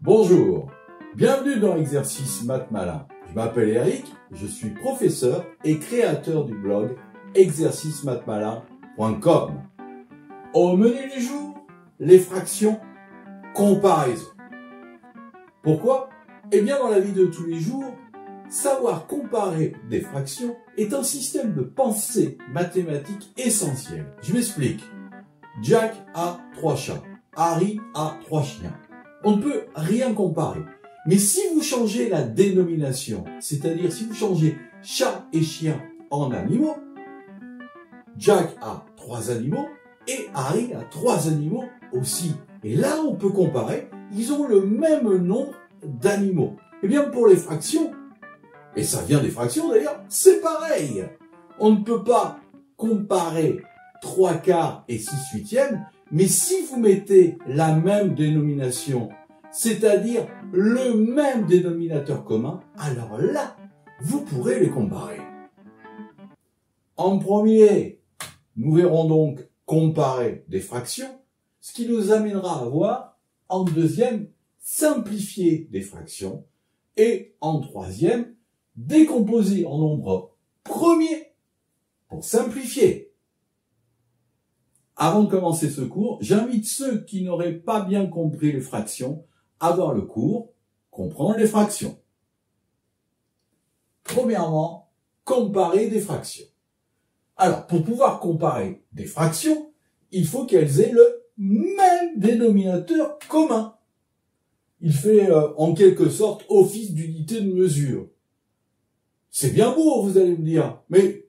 Bonjour, bienvenue dans Exercice Maths Malin. Je m'appelle Eric, je suis professeur et créateur du blog exercicemathsmalin.com. Au menu du jour, les fractions, comparaison. Pourquoi? Eh bien dans la vie de tous les jours, savoir comparer des fractions est un système de pensée mathématique essentiel. Je m'explique. Jack a 3 chats, Harry a 3 chiens. On ne peut rien comparer. Mais si vous changez la dénomination, c'est-à-dire si vous changez chat et chien en animaux, Jack a 3 animaux et Harry a 3 animaux aussi. Et là, on peut comparer, ils ont le même nombre d'animaux. Eh bien, pour les fractions, et ça vient des fractions d'ailleurs, c'est pareil. On ne peut pas comparer 3 quarts et 6 huitièmes, mais si vous mettez la même dénomination, c'est-à-dire le même dénominateur commun, alors là, vous pourrez les comparer. En premier, nous verrons donc comparer des fractions, ce qui nous amènera à voir, en deuxième, simplifier des fractions, et en troisième, décomposer en nombres premiers pour simplifier. Avant de commencer ce cours, j'invite ceux qui n'auraient pas bien compris les fractions à voir le cours « Comprendre les fractions ». Premièrement, comparer des fractions. Alors, pour pouvoir comparer des fractions, il faut qu'elles aient le même dénominateur commun. Il fait en quelque sorte office d'unité de mesure. C'est bien beau, vous allez me dire, mais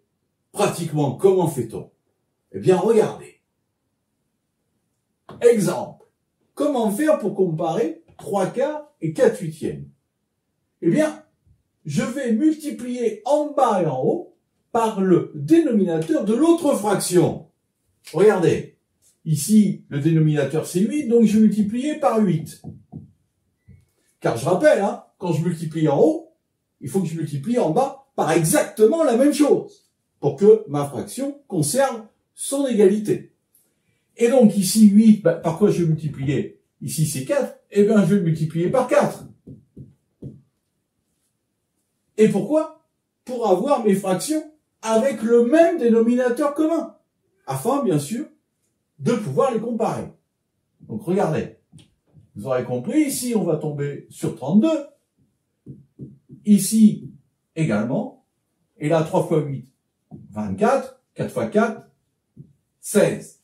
pratiquement, comment fait-on? Eh bien, regardez. Exemple, comment faire pour comparer 3 quarts et 4 huitièmes? Eh bien, je vais multiplier en bas et en haut par le dénominateur de l'autre fraction. Regardez, ici, le dénominateur c'est 8, donc je vais multiplier par 8. Car je rappelle, quand je multiplie en haut, il faut que je multiplie en bas par exactement la même chose, pour que ma fraction conserve son égalité. Et donc ici 8, par quoi je vais multiplier? Ici c'est 4, eh bien je vais le multiplier par 4. Et pourquoi? Pour avoir mes fractions avec le même dénominateur commun, afin bien sûr de pouvoir les comparer. Donc regardez, vous aurez compris, ici on va tomber sur 32, ici également, et là 3 fois 8, 24, 4 fois 4, 16.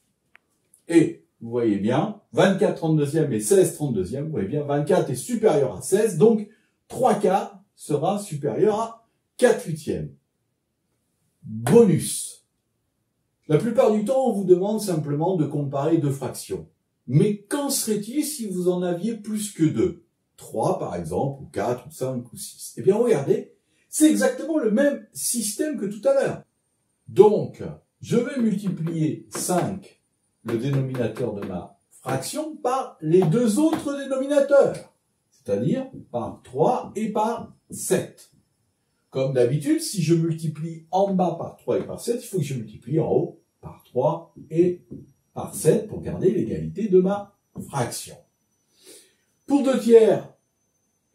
Et vous voyez bien, 24 32e et 16 32e, vous voyez bien, 24 est supérieur à 16, donc 3 quarts sera supérieur à 4 huitièmes. Bonus. La plupart du temps, on vous demande simplement de comparer deux fractions. Mais qu'en serait-il si vous en aviez plus que 2? 3 par exemple, ou 4, ou 5, ou 6. Eh bien regardez, c'est exactement le même système que tout à l'heure. Donc, je vais multiplier 5, le dénominateur de ma fraction, par les deux autres dénominateurs, c'est-à-dire par 3 et par 7. Comme d'habitude, si je multiplie en bas par 3 et par 7, il faut que je multiplie en haut par 3 et par 7 pour garder l'égalité de ma fraction. Pour 2 tiers,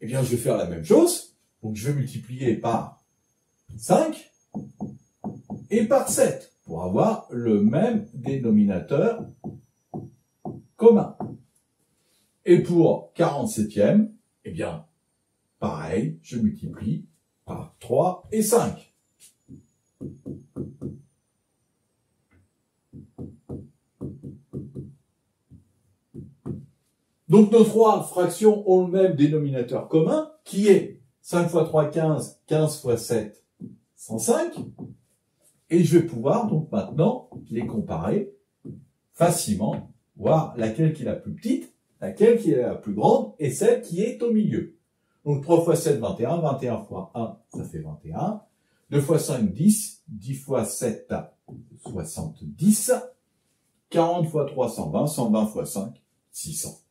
eh bien, je vais faire la même chose. Donc, je vais multiplier par 5 et par 7 pour avoir le même dénominateur commun. Et pour 47e, eh bien, pareil, je multiplie par 3 et 5. Donc nos 3 fractions ont le même dénominateur commun, qui est 5 fois 3, 15, 15 fois 7, 105. Et je vais pouvoir donc maintenant les comparer facilement, voir laquelle qui est la plus petite, laquelle qui est la plus grande et celle qui est au milieu. Donc 3 fois 7, 21, 21 fois 1, ça fait 21. 2 fois 5, 10, 10 fois 7, 70. 40 fois 3, 120, 120 fois 5, 600.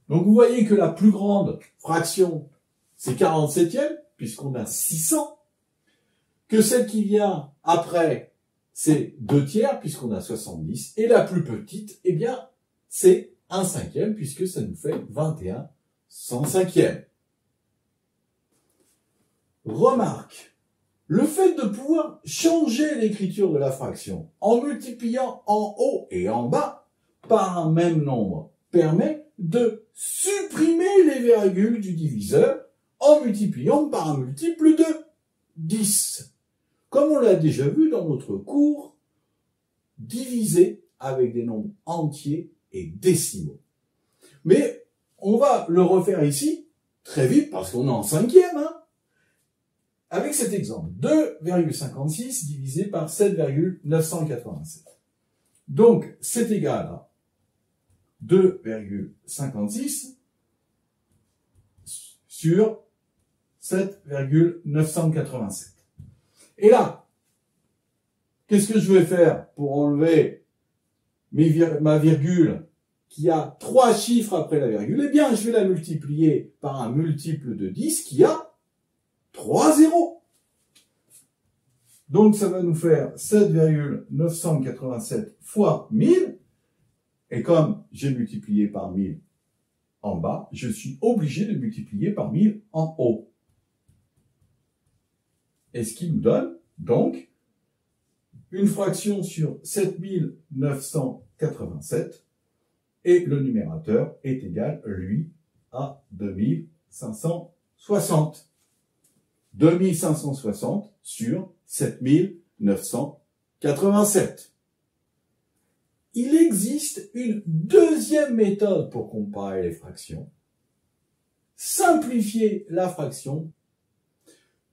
Donc vous voyez que la plus grande fraction, c'est 47e, puisqu'on a 600. Que celle qui vient après, c'est 2 tiers, puisqu'on a 70. Et la plus petite, eh bien, c'est 1 cinquième, puisque ça nous fait 21 105e. Remarque, le fait de pouvoir changer l'écriture de la fraction en multipliant en haut et en bas par un même nombre permet de supprimer les virgules du diviseur en multipliant par un multiple de 10. Comme on l'a déjà vu dans notre cours, diviser avec des nombres entiers et décimaux. Mais on va le refaire ici très vite parce qu'on est en cinquième, hein, avec cet exemple. 2,56 divisé par 7,987. Donc, c'est égal à 2,56 sur 7,987. Et là, qu'est-ce que je vais faire pour enlever ma virgule qui a 3 chiffres après la virgule? Eh bien, je vais la multiplier par un multiple de 10 qui a 3 zéros. Donc, ça va nous faire 7,987 fois 1000. Et comme j'ai multiplié par 1000 en bas, je suis obligé de multiplier par 1000 en haut. Et ce qui nous donne, donc, une fraction sur 7987, et le numérateur est égal, lui, à 2560. 2560 sur 7987. Il existe une deuxième méthode pour comparer les fractions. Simplifier la fraction.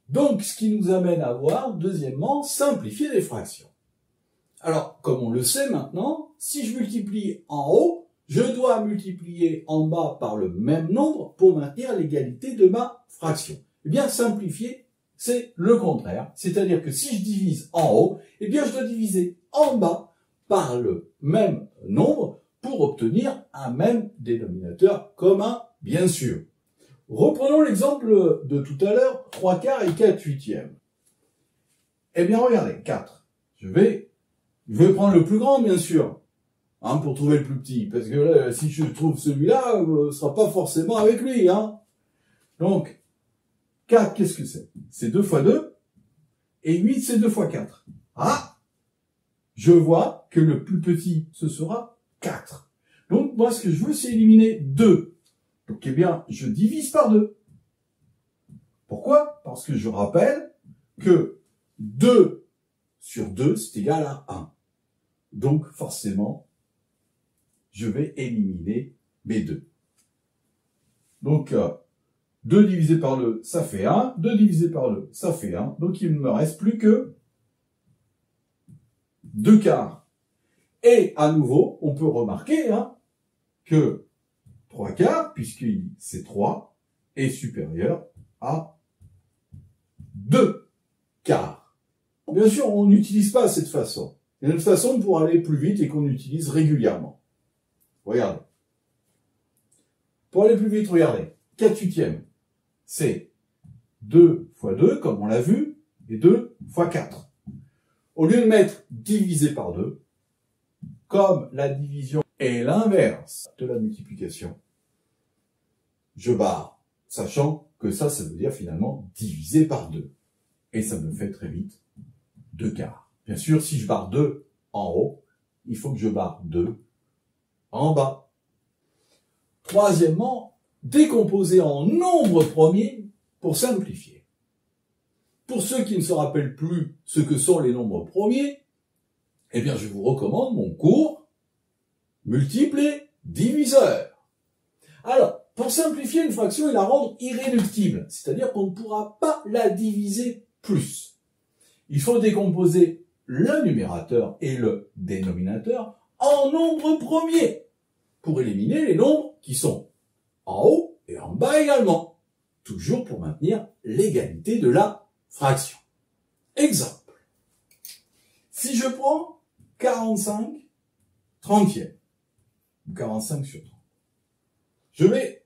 Donc, ce qui nous amène à voir, deuxièmement, simplifier les fractions. Alors, comme on le sait maintenant, si je multiplie en haut, je dois multiplier en bas par le même nombre pour maintenir l'égalité de ma fraction. Eh bien, simplifier, c'est le contraire. C'est-à-dire que si je divise en haut, eh bien, je dois diviser en bas par le même nombre pour obtenir un même dénominateur commun, bien sûr. Reprenons l'exemple de tout à l'heure, 3 quarts et 4 huitièmes. Eh bien, regardez, 4. Je vais prendre le plus grand, bien sûr, hein, pour trouver le plus petit. Parce que là, si je trouve celui-là, ce sera pas forcément avec lui. Hein. Donc, 4, qu'est-ce que c'est? C'est 2 fois 2. Et 8, c'est 2 fois 4. Ah! Je vois que le plus petit, ce sera 4. Donc, moi, ce que je veux, c'est éliminer 2. Donc, eh bien, je divise par 2. Pourquoi? Parce que je rappelle que 2 sur 2, c'est égal à 1. Donc, forcément, je vais éliminer mes 2. Donc, 2 divisé par 2, ça fait 1. 2 divisé par 2, ça fait 1. Donc, il ne me reste plus que 2 quarts. Et, à nouveau, on peut remarquer hein, que 3 quarts, puisque c'est 3, est supérieur à 2 quarts. Bien sûr, on n'utilise pas cette façon. Il y a une façon pour aller plus vite et qu'on utilise régulièrement. Regardez. Pour aller plus vite, regardez. 4 huitièmes, c'est 2 fois 2, comme on l'a vu, et 2 fois 4. Au lieu de mettre divisé par 2, comme la division est l'inverse de la multiplication, je barre, sachant que ça veut dire finalement divisé par 2. Et ça me fait très vite 2 quarts. Bien sûr, si je barre 2 en haut, il faut que je barre 2 en bas. Troisièmement, décomposer en nombres premiers pour simplifier. Pour ceux qui ne se rappellent plus ce que sont les nombres premiers, eh bien, je vous recommande mon cours multiples et diviseurs. Alors, pour simplifier une fraction et la rendre irréductible, c'est-à-dire qu'on ne pourra pas la diviser plus, il faut décomposer le numérateur et le dénominateur en nombres premiers pour éliminer les nombres qui sont en haut et en bas également, toujours pour maintenir l'égalité de la fraction. Exemple. Si je prends 45 trentièmes, ou 45 sur 30, je vais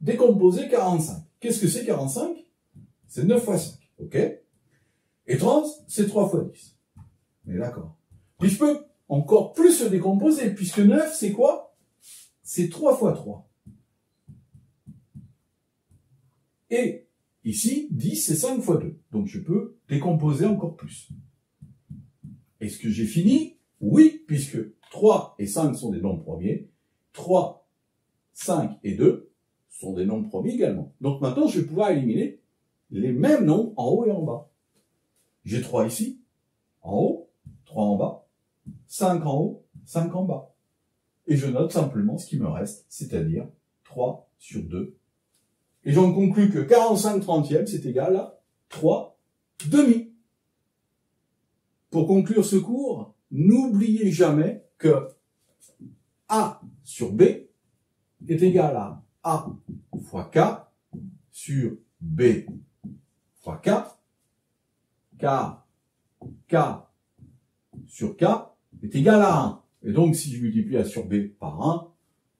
décomposer 45. Qu'est-ce que c'est 45? C'est 9 fois 5, ok? Et 30, c'est 3 fois 10. Mais d'accord. Puis je peux encore plus se décomposer, puisque 9, c'est quoi? c'est 3 fois 3. Et ici, 10, c'est 5 fois 2. Donc je peux décomposer encore plus. Est-ce que j'ai fini? Oui, puisque 3 et 5 sont des nombres premiers. 3, 5 et 2 sont des nombres premiers également. Donc maintenant, je vais pouvoir éliminer les mêmes nombres en haut et en bas. J'ai 3 ici, en haut, 3 en bas, 5 en haut, 5 en bas. Et je note simplement ce qui me reste, c'est-à-dire 3 sur 2. Et j'en conclus que 45/30, c'est égal à 3 demi. Pour conclure ce cours, n'oubliez jamais que A sur B est égal à A fois K sur B fois K, car K sur K est égal à 1. Et donc, si je multiplie A sur B par 1,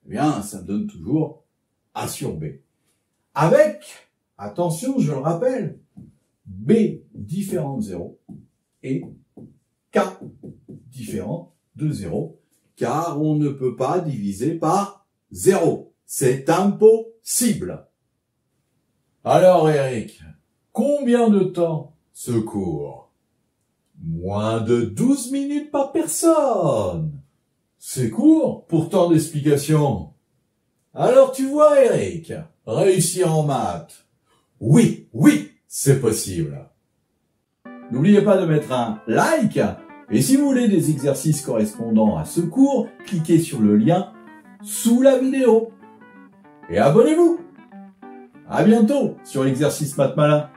eh bien, ça me donne toujours A sur B. Avec, attention, je le rappelle, B différent de 0 et K différent de 0, car on ne peut pas diviser par 0. C'est impossible. Alors, Eric, combien de temps ce cours? Moins de 12 minutes par personne. C'est court pour tant d'explications. Alors tu vois, Eric, réussir en maths. Oui, c'est possible. N'oubliez pas de mettre un like. Et si vous voulez des exercices correspondant à ce cours, cliquez sur le lien sous la vidéo. Et abonnez-vous. À bientôt sur l'exercice Maths Malin.